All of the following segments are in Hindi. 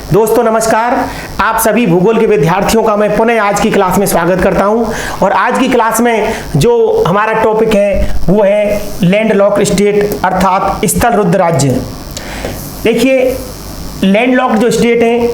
दोस्तों नमस्कार, आप सभी भूगोल के विद्यार्थियों का मैं पुनः आज की क्लास में स्वागत करता हूं। और आज की क्लास में जो हमारा टॉपिक है वो है लैंडलॉक्ड स्टेट अर्थात स्थलरुद्ध राज्य। देखिए, लैंडलॉक्ड जो स्टेट है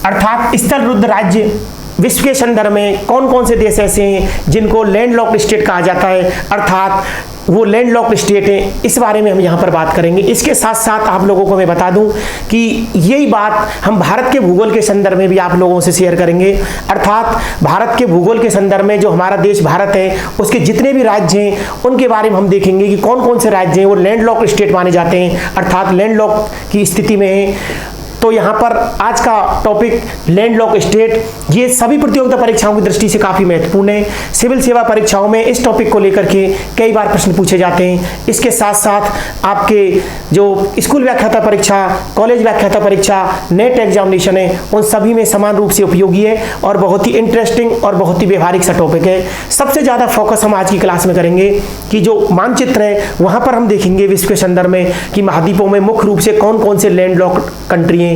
अर्थात स्थलरुद्ध राज्य, विश्व के संदर्भ में कौन कौन से देश ऐसे हैं जिनको लैंडलॉक्ड स्टेट कहा जाता है, अर्थात वो लैंडलॉक्ड स्टेट है, इस बारे में हम यहाँ पर बात करेंगे। इसके साथ साथ आप लोगों को मैं बता दूं कि यही बात हम भारत के भूगोल के संदर्भ में भी आप लोगों से शेयर करेंगे। अर्थात भारत के भूगोल के संदर्भ में जो हमारा देश भारत है उसके जितने भी राज्य हैं उनके बारे में हम देखेंगे कि कौन कौन से राज्य हैं वो लैंडलॉक्ड स्टेट माने जाते हैं, अर्थात लैंडलॉक की स्थिति में है। तो यहाँ पर आज का टॉपिक लैंडलॉक्ड स्टेट, ये सभी प्रतियोगिता परीक्षाओं की दृष्टि से काफ़ी महत्वपूर्ण है। सिविल सेवा परीक्षाओं में इस टॉपिक को लेकर के कई बार प्रश्न पूछे जाते हैं। इसके साथ साथ आपके जो स्कूल व्याख्याता परीक्षा, कॉलेज व्याख्याता परीक्षा, नेट एग्जामिनेशन है, उन सभी में समान रूप से उपयोगी है और बहुत ही इंटरेस्टिंग और बहुत ही व्यवहारिक सा टॉपिक है। सबसे ज़्यादा फोकस हम आज की क्लास में करेंगे कि जो मानचित्र है वहाँ पर हम देखेंगे विश्व के संदर्भ में कि महाद्वीपों में मुख्य रूप से कौन कौन से लैंडलॉक्ड कंट्री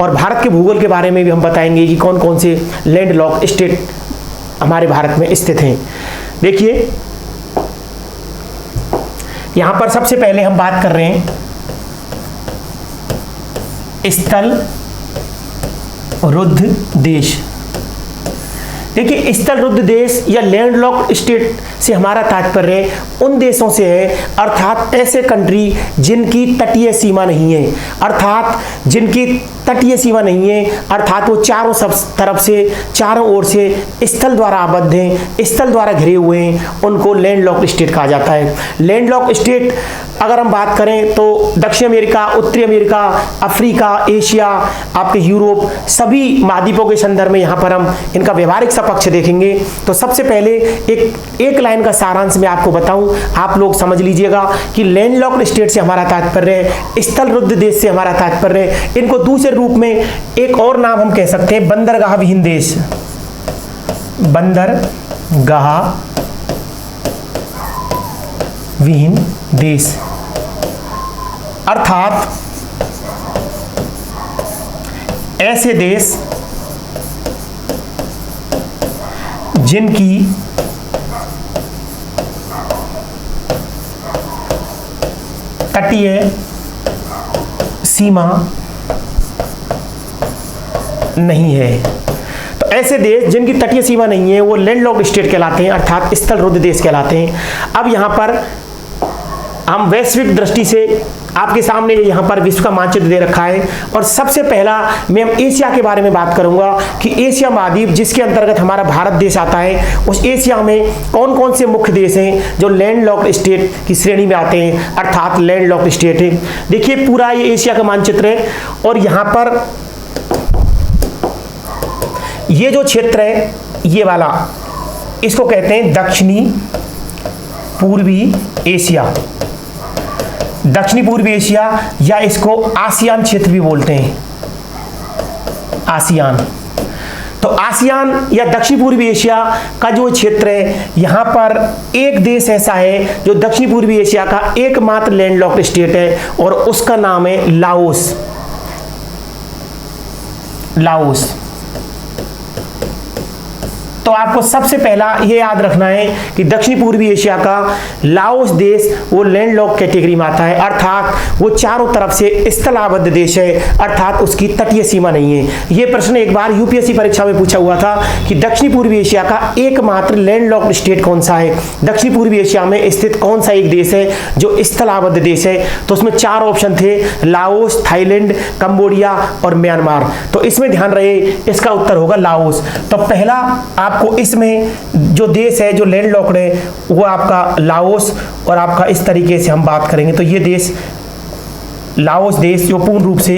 और भारत के भूगोल के बारे में भी हम बताएंगे कि कौन कौन से लैंडलॉक्ड स्टेट हमारे भारत में स्थित हैं। देखिए, यहां पर सबसे पहले हम बात कर रहे हैं स्थलरुद्ध देश। देखिए, स्थलरुद्ध देश या लैंडलॉक्ड स्टेट से हमारा तात्पर्य उन देशों से है, अर्थात ऐसे कंट्री जिनकी तटीय सीमा नहीं है, अर्थात जिनकी तटीय सीमा नहीं है, अर्थात वो चारों सब तरफ से, चारों ओर से स्थल द्वारा आबद्ध हैं, स्थल द्वारा घिरे हुए हैं, उनको लैंडलॉक्ड स्टेट कहा जाता है। लैंडलॉक्ड स्टेट अगर हम बात करें तो दक्षिण अमेरिका, उत्तरी अमेरिका, अफ्रीका, एशिया, आपके यूरोप, सभी महाद्वीपों के संदर्भ में यहाँ पर हम इनका व्यवहारिक सा पक्ष देखेंगे। तो सबसे पहले एक लाइन का सारांश मैं आपको बताऊं, आप लोग समझ लीजिएगा कि लैंडलॉक्ड स्टेट से हमारा तात्पर्य है, स्थलरुद्ध देश से हमारा तात्पर्य है। इनको दूसरे रूप में एक और नाम हम कह सकते हैं बंदरगाह विहीन देश, बंदरगाह विहीन देश, अर्थात ऐसे देश जिनकी तटीय सीमा नहीं है। तो ऐसे देश जिनकी तटीय सीमा नहीं है वो लैंडलॉक्ड स्टेट कहलाते हैं, अर्थात स्थलरुद्ध देश कहलाते हैं। अब यहाँ पर हम वैश्विक दृष्टि से आपके सामने यहाँ पर विश्व का मानचित्र दे रखा है और सबसे पहला मैं एशिया के बारे में बात करूंगा कि एशिया महाद्वीप जिसके अंतर्गत हमारा भारत देश आता है, उस एशिया में कौन कौन से मुख्य देश हैं जो लैंडलॉक्ड स्टेट की श्रेणी में आते हैं, अर्थात लैंडलॉक्ड स्टेट है। देखिए, पूरा ये एशिया का मानचित्र है और यहाँ पर ये जो क्षेत्र है ये वाला, इसको कहते हैं दक्षिणी पूर्वी एशिया, दक्षिणी पूर्वी एशिया, या इसको आसियान क्षेत्र भी बोलते हैं, आसियान। तो आसियान या दक्षिण पूर्वी एशिया का जो क्षेत्र है, यहाँ पर एक देश ऐसा है जो दक्षिण पूर्वी एशिया का एकमात्र लैंडलॉक्ड स्टेट है और उसका नाम है लाओस। लाओस। तो आपको सबसे पहला ये याद रखना है कि दक्षिण पूर्वी एशिया का लाओस देश वो लैंडलॉक्ड कैटेगरी में आता है, अर्थात वो चारों तरफ से स्थलाबद्ध देश है, अर्थात उसकी तटीय सीमा नहीं है। ये प्रश्न एक बार यूपीएससी परीक्षा में पूछा हुआ था कि दक्षिण पूर्वी एशिया का एकमात्र लैंडलॉक्ड स्टेट कौन सा है, दक्षिण पूर्वी एशिया में स्थित कौन सा एक देश है जो स्थलाबद्ध देश है। तो उसमें चार ऑप्शन थे, लाओस, थाईलैंड, कंबोडिया और म्यांमार। तो इसमें ध्यान रहे, इसका उत्तर होगा लाओस। तो पहला आपको इसमें जो देश है जो लैंडलॉक्ड है वो आपका लाओस, और आपका इस तरीके से हम बात करेंगे तो ये देश लाओस देश जो पूर्ण रूप से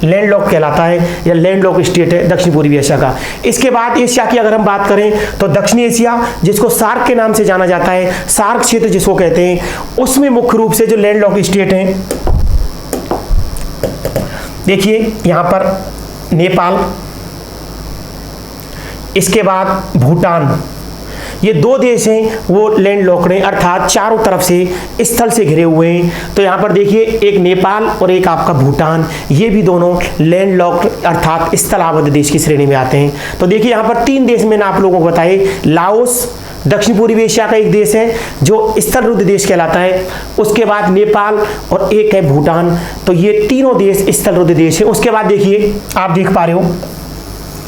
लैंडलॉक कहलाता है या लैंडलॉक स्टेट है दक्षिण पूर्वी एशिया का। इसके बाद एशिया की अगर हम बात करें तो दक्षिणी एशिया जिसको सार्क के नाम से जाना जाता है, सार्क क्षेत्र जिसको कहते हैं, उसमें मुख्य रूप से जो लैंडलॉक स्टेट हैं, देखिए यहाँ पर नेपाल, इसके बाद भूटान, ये दो देश हैं वो लैंड लॉक्ड हैं, अर्थात चारों तरफ से स्थल से घिरे हुए हैं। तो यहाँ पर देखिए एक नेपाल और एक आपका भूटान, ये भी दोनों लैंड लॉक्ड अर्थात स्थलाबद्ध देश की श्रेणी में आते हैं। तो देखिए यहाँ पर 3 देश मैंने आप लोगों को बताए, लाओस दक्षिण पूर्वी एशिया का एक देश है जो स्थलरुद्ध देश कहलाता है, उसके बाद नेपाल और एक है भूटान। तो ये तीनों देश स्थलरुद्ध देश है। उसके बाद देखिए आप देख पा रहे हो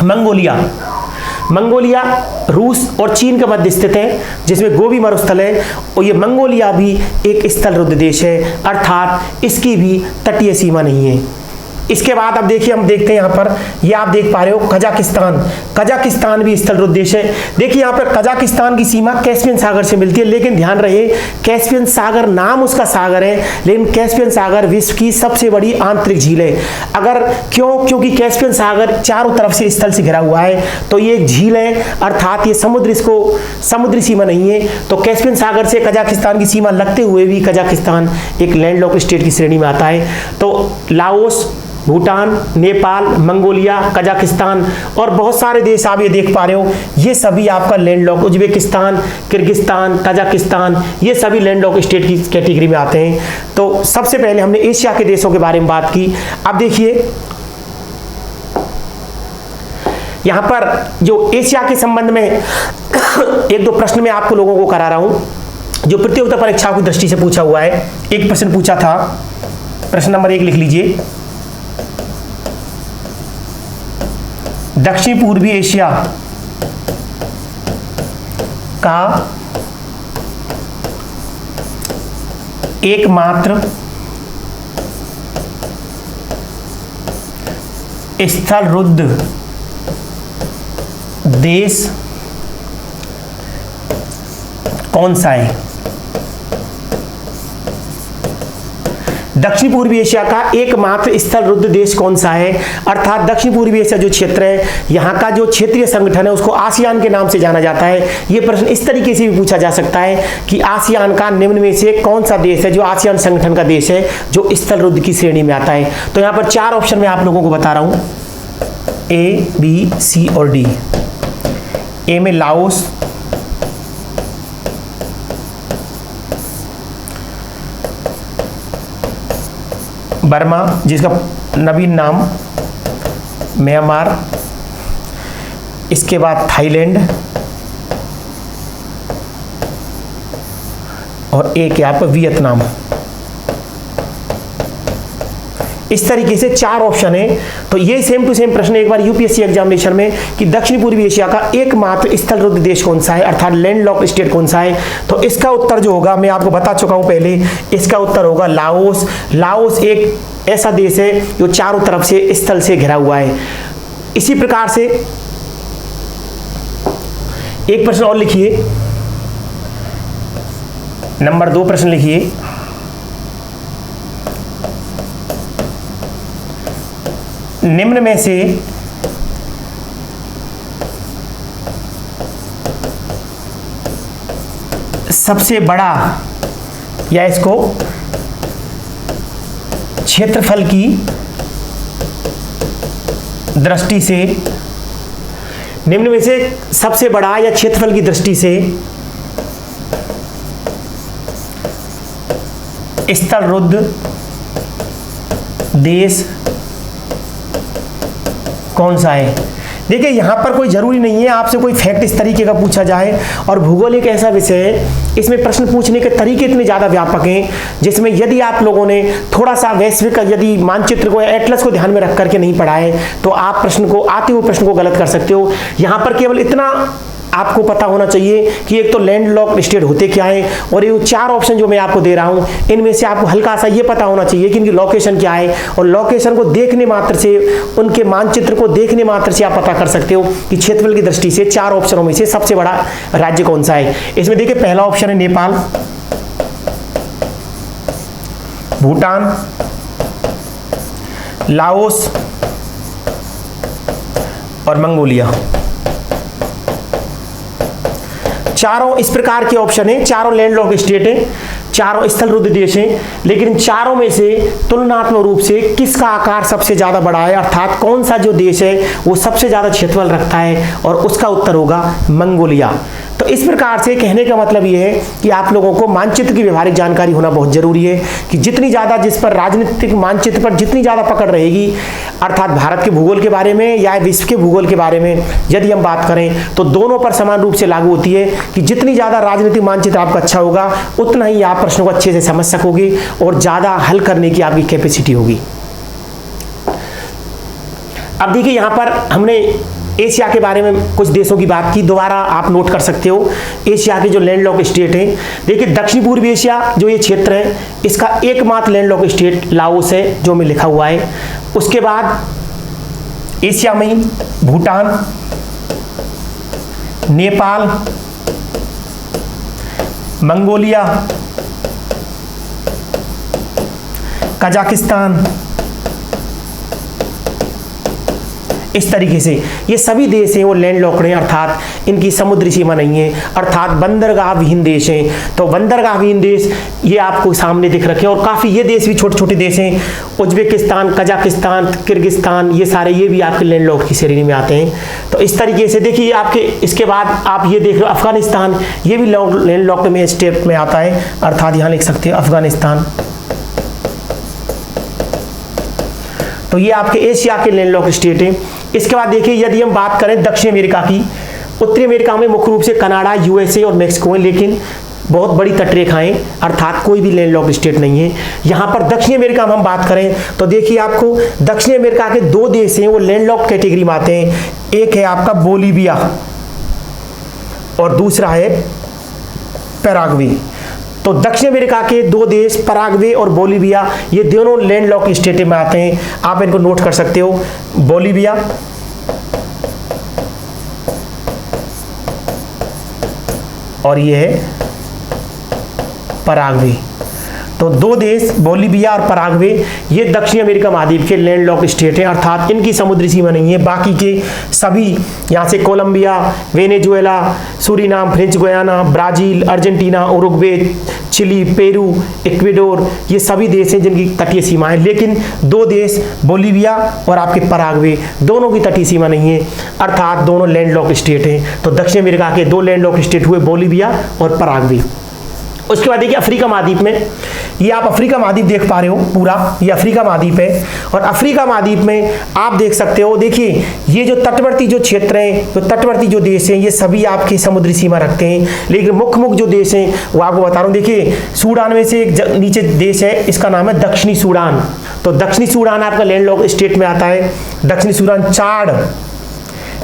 मंगोलिया। मंगोलिया रूस और चीन के मध्य स्थित है, जिसमें गोबी मरुस्थल है, और ये मंगोलिया भी एक स्थलरुद्ध देश है, अर्थात इसकी भी तटीय सीमा नहीं है। इसके बाद अब देखिए हम देखते हैं यहाँ पर, ये आप देख पा रहे हो कजाकिस्तान। कजाकिस्तान भी स्थलरुद्ध देश है। देखिए यहाँ पर कजाकिस्तान की सीमा कैस्पियन सागर से मिलती है, लेकिन ध्यान रहे कैस्पियन सागर नाम उसका सागर है, लेकिन कैस्पियन सागर विश्व की सबसे बड़ी आंतरिक झील है। अगर क्योंकि कैस्पियन सागर चारों तरफ से स्थल से घिरा हुआ है, तो ये एक झील है, अर्थात ये समुद्री सीमा नहीं है। तो कैस्पियन सागर से कजाकिस्तान की सीमा लगते हुए भी कजाकिस्तान एक लैंडलॉक्ड स्टेट की श्रेणी में आता है। तो Laos, Bhutan, Nepal, Mongolia, Kazakhstan और बहुत सारे देश आप ये देख पा रहे हो, ये सभी आपका लैंडलॉक, उज्बेकिस्तान, किर्गिस्तान, कजाकिस्तान, ये सभी लैंडलॉक स्टेट की कैटेगरी में आते हैं। तो सबसे पहले हमने एशिया के देशों के बारे में बात की। अब देखिए यहां पर जो एशिया के संबंध में 1-2 प्रश्न मैं आपको लोगों को करा रहा हूं जो प्रतियोगिता परीक्षाओं की दृष्टि से पूछा हुआ है। एक प्रश्न पूछा था, प्रश्न नंबर 1 लिख लीजिए। दक्षिण पूर्वी एशिया का एकमात्र स्थलरुद्ध देश कौन सा है? दक्षिण पूर्वी एशिया का एकमात्र स्थलरुद्ध देश कौन सा है? अर्थात दक्षिण पूर्वी एशिया जो क्षेत्र है, यहाँ का जो क्षेत्रीय संगठन है उसको आसियान के नाम से जाना जाता है। ये प्रश्न इस तरीके से भी पूछा जा सकता है कि आसियान का निम्न में से कौन सा देश है जो आसियान संगठन का देश है जो स्थलरुद्ध की श्रेणी में आता है? तो यहाँ पर 4 ऑप्शन मैं आप लोगों को बता रहा हूँ, A, B, C और D। ए में लाओस, बर्मा जिसका नवीन नाम म्यांमार, इसके बाद थाईलैंड और एक यहाँ पर वियतनाम। इस तरीके से 4 ऑप्शन है। तो ये सेम टू सेम प्रश्न एक बार यूपीएससी एग्जामिनेशन में कि दक्षिण पूर्वी एशिया का एकमात्र स्थलरुद्ध देश कौन सा है, अर्थात लैंडलॉक्ड स्टेट कौन सा है? तो इसका उत्तर जो होगा मैं आपको बता चुका हूं पहले, इसका उत्तर होगा लाओस। लाओस एक ऐसा देश है जो चारों तरफ से स्थल से घिरा हुआ है। इसी प्रकार से एक प्रश्न और लिखिए, नंबर 2 प्रश्न लिखिए। निम्न में से सबसे बड़ा, या इसको क्षेत्रफल की दृष्टि से, निम्न में से सबसे बड़ा या क्षेत्रफल की दृष्टि से स्थलरुद्ध देश कौन सा है? देखिए यहाँ पर कोई जरूरी नहीं है आपसे कोई फैक्ट इस तरीके का पूछा जाए, और भूगोल एक ऐसा विषय है इसमें प्रश्न पूछने के तरीके इतने ज़्यादा व्यापक हैं, जिसमें यदि आप लोगों ने थोड़ा सा वैश्विक यदि मानचित्र को या एटलस को ध्यान में रख करके नहीं पढ़ा है तो आप आते हुए प्रश्न को गलत कर सकते हो। यहाँ पर केवल इतना आपको पता होना चाहिए कि एक तो लैंड लॉक्ड स्टेट होते क्या है, और ये 4 ऑप्शन जो मैं आपको दे रहा हूँ इनमें से आपको हल्का सा ये पता होना चाहिए कि इनकी लोकेशन क्या है, और लोकेशन को देखने मात्र से, उनके मानचित्र को देखने मात्र से आप पता कर सकते हो कि क्षेत्रफल की दृष्टि से 4 ऑप्शनों में से सबसे बड़ा राज्य कौन सा है। इसमें देखिए पहला ऑप्शन है नेपाल, भूटान, लाओस और मंगोलिया। चारों इस प्रकार के ऑप्शन हैं, चारों लैंडलॉक्ड स्टेट हैं, चारों स्थलरुद्ध देश हैं, लेकिन चारों में से तुलनात्मक रूप से किसका आकार सबसे ज्यादा बड़ा है, अर्थात कौन सा जो देश है वो सबसे ज्यादा क्षेत्रफल रखता है, और उसका उत्तर होगा मंगोलिया। तो तो इस प्रकार से कहने का मतलब ये है कि आप लोगों को मानचित्र की व्यवहारिक जानकारी होना बहुत जरूरी है कि जितनी ज़्यादा जिस पर राजनीतिक मानचित्र पर जितनी ज़्यादा पकड़ रहेगी, अर्थात भारत के भूगोल के बारे में या विश्व के भूगोल के बारे में यदि हम बात करें तो दोनों पर समान रूप से लागू होती है कि जितनी ज़्यादा राजनीतिक मानचित्र आपका अच्छा होगा उतना ही आप प्रश्नों को अच्छे से समझ सकोगे और ज़्यादा हल करने की आपकी कैपेसिटी होगी। अब देखिए यहाँ पर हमने एशिया के बारे में कुछ देशों की बात की, दोबारा आप नोट कर सकते हो एशिया के जो लैंडलॉक स्टेट हैं। देखिए दक्षिण पूर्वी एशिया जो ये क्षेत्र है इसका एकमात्र लैंडलॉक स्टेट लाओस है जो में लिखा हुआ है। उसके बाद एशिया में भूटान, नेपाल, मंगोलिया, कजाकिस्तान, इस तरीके से ये सभी देश हैं वो लैंडलॉक्ड हैं, अर्थात इनकी समुद्री सीमा नहीं है, अर्थात बंदरगाह विहीन देश हैं। तो बंदरगाह विहीन देश ये आपको सामने दिख रखे हैं और काफ़ी ये देश भी छोटे छोटे देश हैं, उज्बेकिस्तान, कजाकिस्तान, किर्गिस्तान, ये सारे ये भी आपके लैंडलॉक्ड की श्रेणी में आते हैं। तो इस तरीके से देखिए आपके इसके बाद आप ये देख लो अफगानिस्तान, ये भी लैंडलॉक्ड में स्टेट में आता है, अर्थात यहाँ लिख सकते हैं अफगानिस्तान। तो ये आपके एशिया के लैंडलॉक्ड स्टेट हैं। इसके बाद देखिए यदि हम बात करें दक्षिण अमेरिका की, उत्तरी अमेरिका में मुख्य रूप से कनाडा, यूएसए और मेक्सिको है, लेकिन बहुत बड़ी तटरेखाएं अर्थात कोई भी लैंडलॉक्ड स्टेट नहीं है। यहाँ पर दक्षिण अमेरिका में हम बात करें तो देखिए आपको दक्षिण अमेरिका के दो देश हैं वो लैंडलॉक्ड कैटेगरी में आते हैं, एक है आपका बोलीविया और दूसरा है पैराग्वे। तो दक्षिण अमेरिका के दो देश पैराग्वे और बोलीविया ये दोनों लैंडलॉक्ड स्टेट में आते हैं, आप इनको नोट कर सकते हो, बोलीविया और ये है पैराग्वे। तो दो देश बोलीविया और पैराग्वे ये दक्षिण अमेरिका महाद्वीप के लैंडलॉक्ड स्टेट हैं, अर्थात इनकी समुद्री सीमा नहीं है। बाकी के सभी यहाँ से Colombia, Venezuela, Suriname, French Guiana, Brazil, Argentina, Uruguay, Chile, Peru, Ecuador ये सभी देश हैं जिनकी तटीय सीमा है, लेकिन दो देश बोलीविया और आपके पैराग्वे दोनों की तटीय सीमा नहीं है, अर्थात दोनों लैंडलॉक्ड स्टेट हैं। तो दक्षिण अमेरिका के दो लैंडलॉक्ड स्टेट हुए बोलीविया और पैराग्वे। उसके बाद देखिए अफ्रीका महाद्वीप में, ये आप अफ्रीका महाद्वीप देख पा रहे हो पूरा, ये अफ्रीका महाद्वीप है और अफ्रीका महाद्वीप में आप देख सकते हो, देखिए ये जो तटवर्ती जो क्षेत्र हैं, जो तटवर्ती जो देश हैं ये सभी आपकी समुद्री सीमा रखते हैं, लेकिन मुख्य जो देश हैं वो आपको बता रहा हूँ। देखिए सूडान में से एक नीचे देश है, इसका नाम है दक्षिणी सूडान। तो दक्षिणी सूडान आपका लैंडलॉक्ड स्टेट में आता है। दक्षिणी सूडान, चाड,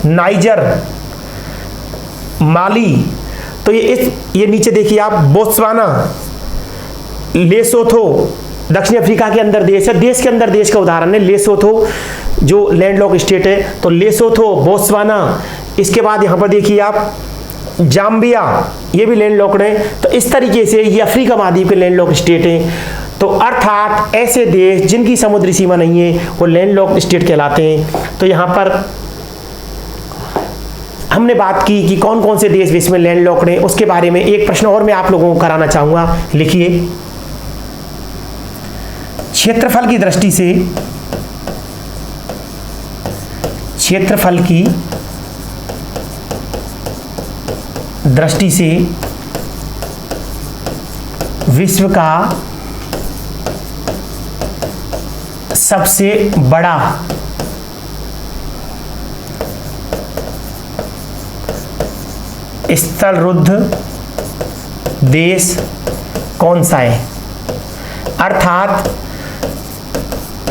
नाइजर, माली, तो ये नीचे देखिए आप बोत्सवाना, लेसोथो दक्षिण अफ्रीका के अंदर देश है, देश के अंदर देश का उदाहरण है लेसोथो जो लैंडलॉक्ड स्टेट है। तो लेसोथो, बोत्सवाना, इसके बाद यहाँ पर देखिए आप जाम्बिया, ये भी लैंडलॉक्ड है। तो इस तरीके से ये अफ्रीका महाद्वीप के लैंडलॉक्ड स्टेट हैं। तो अर्थात ऐसे देश जिनकी समुद्री सीमा नहीं है वो लैंडलॉक्ड स्टेट कहलाते हैं। तो यहाँ पर हमने बात की कि कौन कौन से देश विश्व में लैंडलॉक्ड हैं, उसके बारे में एक प्रश्न और मैं आप लोगों को कराना चाहूंगा। लिखिए, क्षेत्रफल की दृष्टि से, क्षेत्रफल की दृष्टि से विश्व का सबसे बड़ा स्थलरुद्ध देश कौन सा है, अर्थात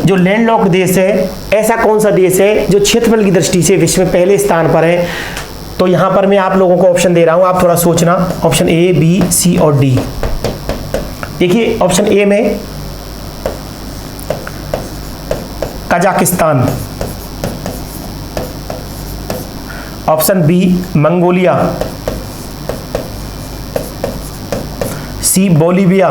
जो लैंडलॉक्ड देश है ऐसा कौन सा देश है जो क्षेत्रफल की दृष्टि से विश्व में पहले स्थान पर है। तो यहां पर मैं आप लोगों को ऑप्शन दे रहा हूं, आप थोड़ा सोचना, ऑप्शन ए, बी, सी और डी। देखिए ऑप्शन ए में कजाकिस्तान, ऑप्शन बी मंगोलिया, सी बोलीविया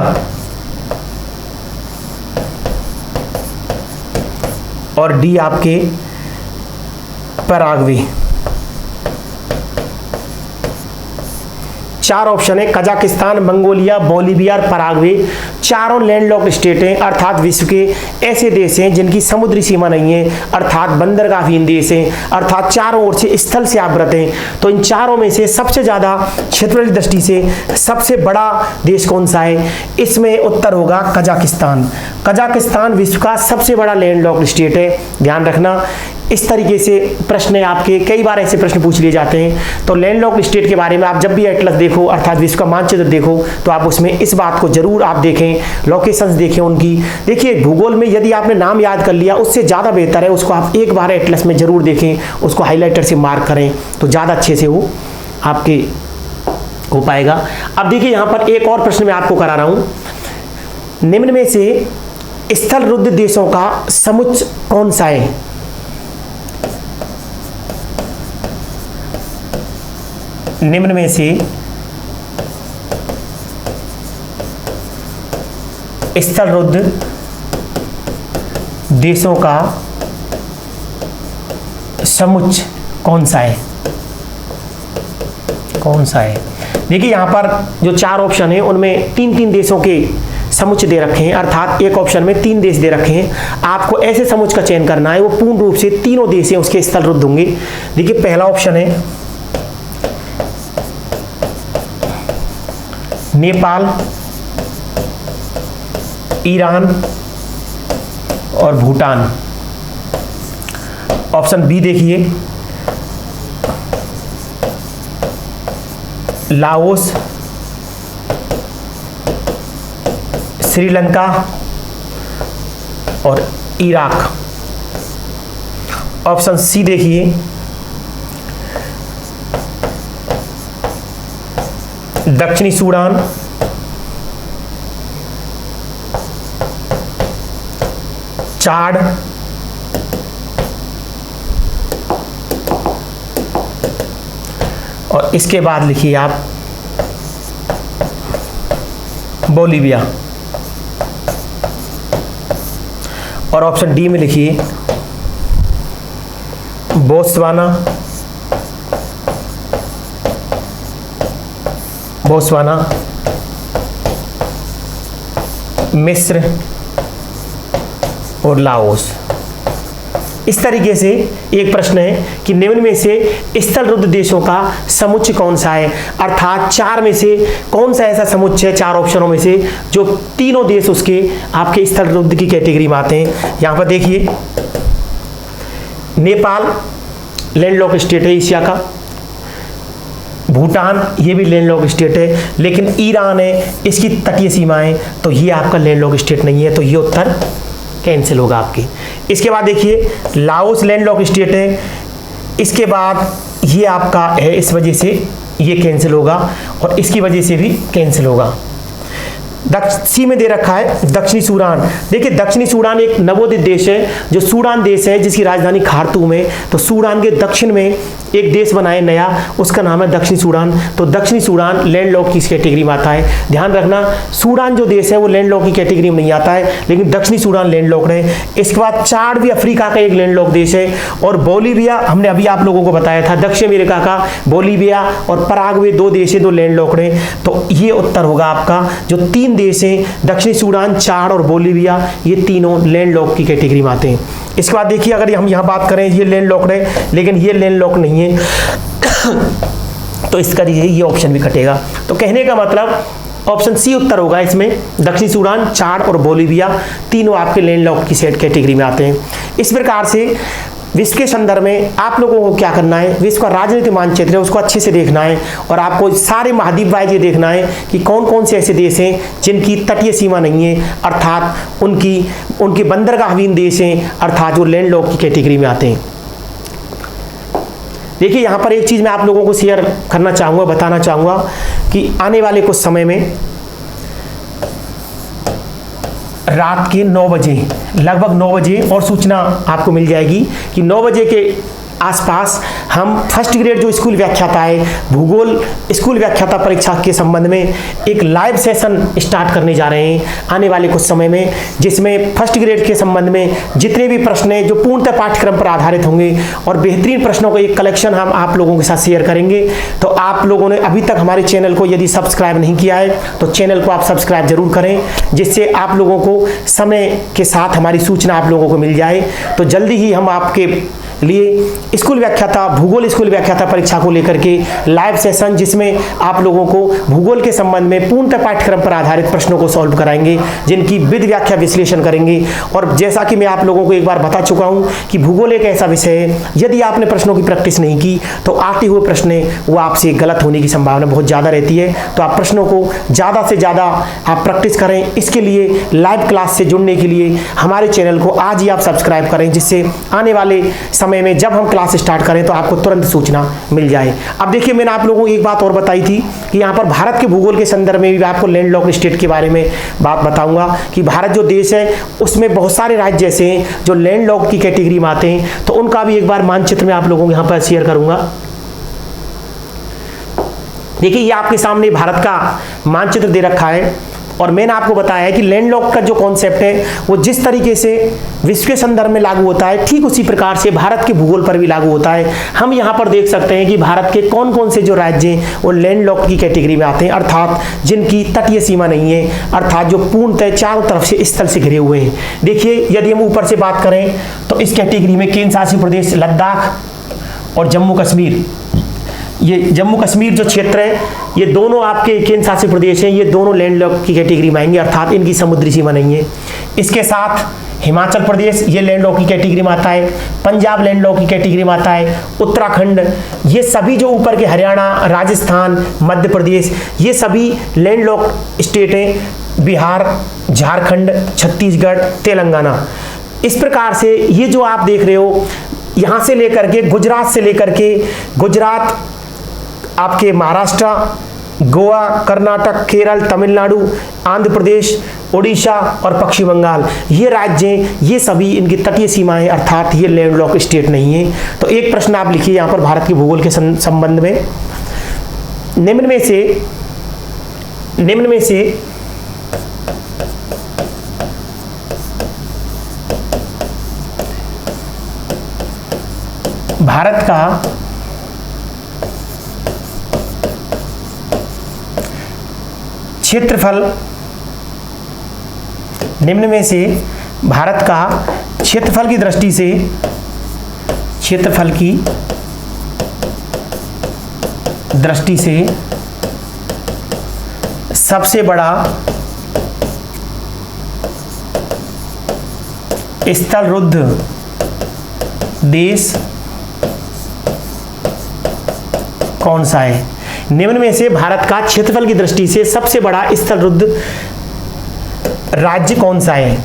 और डी आपके पैराग्वे। चार ऑप्शन है, कजाकिस्तान, मंगोलिया, बोलीविया और पैराग्वे, चारों लैंडलॉक्ड स्टेट हैं, अर्थात विश्व के ऐसे देश हैं जिनकी समुद्री सीमा नहीं है, अर्थात बंदरगाहहीन देश हैं, अर्थात चारों ओर से स्थल से आवृत हैं। तो इन चारों में से सबसे ज़्यादा क्षेत्रफल दृष्टि से सबसे बड़ा देश कौन सा है? इसमें उत्तर होगा कजाकिस्तान। कजाकिस्तान विश्व का सबसे बड़ा लैंडलॉक्ड स्टेट है, ध्यान रखना। इस तरीके से प्रश्न है आपके, कई बार ऐसे प्रश्न पूछ लिए जाते हैं। तो लैंडलॉक्ड स्टेट के बारे में आप जब भी एटलस देखो, अर्थात विश्व का मानचित्र देखो, तो आप उसमें इस बात को जरूर आप देखें, लोकेशंस देखें उनकी। देखिए भूगोल में यदि आपने नाम याद कर लिया उससे ज़्यादा बेहतर है उसको आप एक बार एटलस में जरूर देखें, उसको हाईलाइटर से मार्क करें तो ज़्यादा अच्छे से वो आपके हो पाएगा। अब देखिए यहाँ पर एक और प्रश्न मैं आपको करा रहा हूँ, निम्न में से स्थल रुद्ध देशों का समुच्चय कौन सा है? निम्न में से स्थल रुद्ध देशों का समुच्चय कौन सा है? कौन सा है? देखिए यहां पर जो चार ऑप्शन है उनमें तीन तीन देशों के समुच्चय दे रखे हैं, अर्थात एक ऑप्शन में 3 देश दे रखे हैं। आपको ऐसे समुच्चय का चयन करना है वो पूर्ण रूप से तीनों देश हैं उसके स्थल रुद्ध होंगे। देखिए पहला ऑप्शन है नेपाल, ईरान और भूटान। ऑप्शन बी देखिए लाओस, श्रीलंका और इराक। ऑप्शन सी देखिए दक्षिणी सूडान, चाड और इसके बाद लिखिए आप बोलीविया। और ऑप्शन डी में लिखिए बोत्सवाना, मिस्र और लाओस। इस तरीके से एक प्रश्न है कि निम्न में से स्थल रुद्ध देशों का समुच्चय कौन सा है, अर्थात चार में से कौन सा ऐसा समुच्चय है चार ऑप्शनों में से जो तीनों देश उसके आपके स्थल रुद्ध की कैटेगरी में आते हैं। यहां पर देखिए नेपाल लैंडलॉक स्टेट है एशिया का, भूटान ये भी लैंडलॉक स्टेट है, लेकिन ईरान है इसकी तटीय सीमाएं, तो ये आपका लैंडलॉक स्टेट नहीं है, तो ये उत्तर कैंसिल होगा आपकी। इसके बाद देखिए लाओस लैंडलॉक स्टेट है, इसके बाद ये आपका है, इस वजह से ये कैंसिल होगा और इसकी वजह से भी कैंसिल होगा। सी में दे रखा है दक्षिणी सूडान। देखिए दक्षिणी सूडान एक नवोदित देश है, जो सूडान देश है जिसकी राजधानी खार्तूम है। तो सूडान के दक्षिण में एक देश बना है नया, उसका नाम है दक्षिणी सूडान। तो दक्षिणी सूडान लैंडलॉक की कैटेगरी में आता है। ध्यान रखना सूडान जो देश है वो लैंडलॉक की कैटेगरी में नहीं आता है, लेकिन दक्षिणी सूडान लैंडलॉक्ड है। इसके बाद चाड भी अफ्रीका का एक लैंडलॉक देश है, और बोलीविया हमने अभी आप लोगों को बताया था दक्षिण अमेरिका का बोलीविया और पराग्वे 2 देश है, 2 लैंडलॉक्ड है। तो ये उत्तर होगा आपका, जो 3 देश हैं दक्षिणी सूडान, चाड और बोलीविया, ये तीनों लैंडलॉक की कैटेगरी में आते हैं। इसके बाद देखिए अगर हम यहाँ बात करें ये लैंडलॉक्ड है लेकिन ये लैंडलॉक नहीं है तो इसका ये ऑप्शन भी कटेगा। तो कहने का मतलब ऑप्शन सी उत्तर होगा इसमें, दक्षिणी सूडान, चाड और बोलीविया तीनों आपके लैंडलॉक की सेट कैटेगरी में आते हैं। इस प्रकार से विश्व के संदर्भ में आप लोगों को क्या करना है, विश्व का राजनीतिक मानचित्र है उसको अच्छे से देखना है, और आपको सारे महाद्वीप वाइज ये देखना है कि कौन कौन से ऐसे देश हैं जिनकी तटीय सीमा नहीं है, अर्थात उनकी बंदरगाहहीन देश हैं, अर्थात जो लैंडलॉक की कैटेगरी में आते हैं। देखिए यहाँ पर एक चीज़ मैं आप लोगों को शेयर करना चाहूँगा, बताना चाहूँगा कि आने वाले कुछ समय में रात के 9 बजे, लगभग 9 बजे और सूचना आपको मिल जाएगी कि 9 बजे के आसपास हम फर्स्ट ग्रेड जो स्कूल व्याख्याता है, भूगोल स्कूल व्याख्याता परीक्षा के संबंध में एक लाइव सेशन स्टार्ट करने जा रहे हैं आने वाले कुछ समय में, जिसमें फर्स्ट ग्रेड के संबंध में जितने भी प्रश्न हैं जो पूर्णतः पाठ्यक्रम पर आधारित होंगे और बेहतरीन प्रश्नों का एक कलेक्शन हम आप लोगों के साथ शेयर करेंगे। तो आप लोगों ने अभी तक हमारे चैनल को यदि सब्सक्राइब नहीं किया है तो चैनल को आप सब्सक्राइब जरूर करें, जिससे आप लोगों को समय के साथ हमारी सूचना आप लोगों को मिल जाए। तो जल्दी ही हम आपके लिए स्कूल व्याख्याता भूगोल स्कूल व्याख्याता परीक्षा को लेकर के लाइव सेशन, जिसमें आप लोगों को भूगोल के संबंध में पूर्णतः पाठ्यक्रम पर आधारित प्रश्नों को सॉल्व कराएंगे, जिनकी विधि व्याख्या विश्लेषण करेंगे। और जैसा कि मैं आप लोगों को एक बार बता चुका हूं कि भूगोल एक ऐसा विषय है, यदि आपने प्रश्नों की प्रैक्टिस नहीं की तो आते हुए प्रश्न वो आपसे गलत होने की संभावना बहुत ज़्यादा रहती है। तो आप प्रश्नों को ज़्यादा से ज़्यादा आप प्रैक्टिस करें। इसके लिए लाइव क्लास से जुड़ने के लिए हमारे चैनल को आज ही आप सब्सक्राइब करें, जिससे आने वाले समय में जब हम क्लास स्टार्ट करें तो आपको तुरंत सूचना मिल जाए। अब देखिए, मैंने आप लोगों को एक बात और बताई थी कि यहाँ पर भारत के भूगोल के संदर्भ में भी आपको लैंडलॉक स्टेट के बारे में बात बताऊंगा कि भारत जो देश है उसमें बहुत सारे राज्य ऐसे हैं जो लैंडलॉक की कैटेगरी में आते हैं। तो उनका भी एक बार मानचित्र में आप लोगों को यहाँ पर शेयर करूंगा। देखिए, ये आपके सामने भारत का मानचित्र दे रखा है और मैंने आपको बताया है कि लैंडलॉक का जो कॉन्सेप्ट है वो जिस तरीके से विश्व के संदर्भ में लागू होता है, ठीक उसी प्रकार से भारत के भूगोल पर भी लागू होता है। हम यहाँ पर देख सकते हैं कि भारत के कौन कौन से जो राज्य हैं वो लैंडलॉक की कैटेगरी में आते हैं, अर्थात जिनकी तटीय सीमा नहीं है, अर्थात जो पूर्णतः चारों तरफ से स्थल से घिरे हुए हैं। देखिए, यदि हम ऊपर से बात करें तो इस कैटेगरी में केंद्र शासित प्रदेश लद्दाख और जम्मू कश्मीर, ये जम्मू कश्मीर जो क्षेत्र है ये दोनों आपके केंद्र शासित प्रदेश हैं, ये दोनों लैंडलॉक की कैटेगरी में आएंगे, अर्थात इनकी समुद्री सीमा नहीं है। इसके साथ हिमाचल प्रदेश ये लैंडलॉक की कैटेगरी में आता है, पंजाब लैंडलॉक की कैटेगरी में आता है, उत्तराखंड, ये सभी जो ऊपर के हरियाणा, राजस्थान, मध्य प्रदेश, ये सभी लैंडलॉक स्टेट हैं, बिहार, झारखंड, छत्तीसगढ़, तेलंगाना। इस प्रकार से ये जो आप देख रहे हो यहाँ से लेकर के गुजरात से लेकर के गुजरात, आपके महाराष्ट्र, गोवा, कर्नाटक, केरल, तमिलनाडु, आंध्र प्रदेश, उड़ीसा और पश्चिम बंगाल, ये राज्य हैं, ये सभी इनकी तटीय सीमाएं, अर्थात ये लैंडलॉक स्टेट नहीं है। तो एक प्रश्न आप लिखिए यहाँ पर भारत के भूगोल के संबंध में, निम्न में से भारत का क्षेत्रफल, निम्न में से भारत का क्षेत्रफल की दृष्टि से सबसे बड़ा स्थलरुद्ध देश कौन सा है? निम्न में से भारत का क्षेत्रफल की दृष्टि से सबसे बड़ा स्थलरुद्ध राज्य कौन सा है?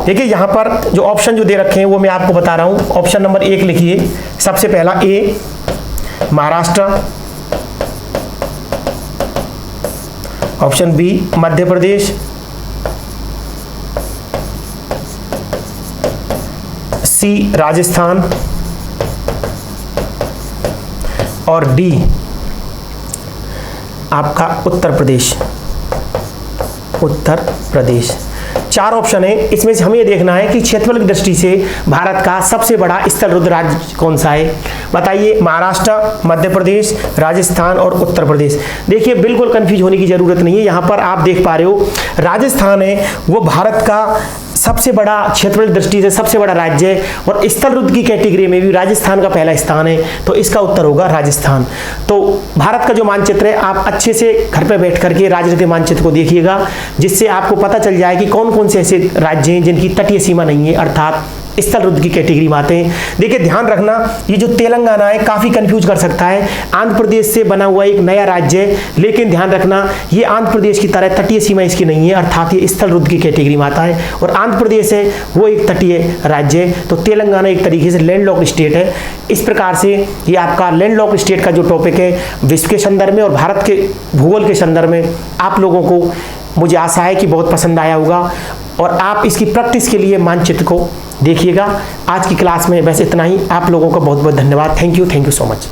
देखिए, यहां पर जो ऑप्शन जो दे रखे हैं वो मैं आपको बता रहा हूं। ऑप्शन नंबर 1 लिखिए, सबसे पहला ए महाराष्ट्र, ऑप्शन बी मध्य प्रदेश, सी राजस्थान और डी आपका उत्तर प्रदेश। 4 ऑप्शन है, इसमें से हमें ये देखना है कि क्षेत्रफल की दृष्टि से भारत का सबसे बड़ा स्थलरुद्ध राज्य कौन सा है। बताइए, महाराष्ट्र, मध्य प्रदेश, राजस्थान और उत्तर प्रदेश। देखिए, बिल्कुल कंफ्यूज होने की जरूरत नहीं है। यहाँ पर आप देख पा रहे हो राजस्थान है वो भारत का सबसे बड़ा क्षेत्रफल की दृष्टि से सबसे बड़ा राज्य है और स्थलरुद्ध की कैटेगरी में भी राजस्थान का पहला स्थान है, तो इसका उत्तर होगा राजस्थान। तो भारत का जो मानचित्र है आप अच्छे से घर पर बैठ करके राजनीतिक मानचित्र को देखिएगा, जिससे आपको पता चल जाए कि कौन कौन से ऐसे राज्य हैं जिनकी तटीय सीमा नहीं है, अर्थात स्थलरुद्ध की कैटेगरी में आते हैं। देखिए, ध्यान रखना, ये जो तेलंगाना है काफी कंफ्यूज कर सकता है। आंध्र प्रदेश से बना हुआ एक नया राज्य है, लेकिन ध्यान रखना ये आंध्र प्रदेश की तरह तटीय सीमा इसकी नहीं है, अर्थात ये स्थलरुद्ध की कैटेगरी में आता है। और आंध्र प्रदेश है वो एक तटीय राज्य है, तो तेलंगाना एक तरीके से लैंडलॉक स्टेट है। इस प्रकार से ये आपका लैंडलॉक स्टेट का जो टॉपिक है विश्व के संदर्भ में और भारत के भूगोल के संदर्भ में आप लोगों को मुझे आशा है कि बहुत पसंद आया होगा। और आप इसकी प्रैक्टिस के लिए मानचित्र को देखिएगा। आज की क्लास में बस इतना ही। आप लोगों का बहुत बहुत धन्यवाद। Thank you so much.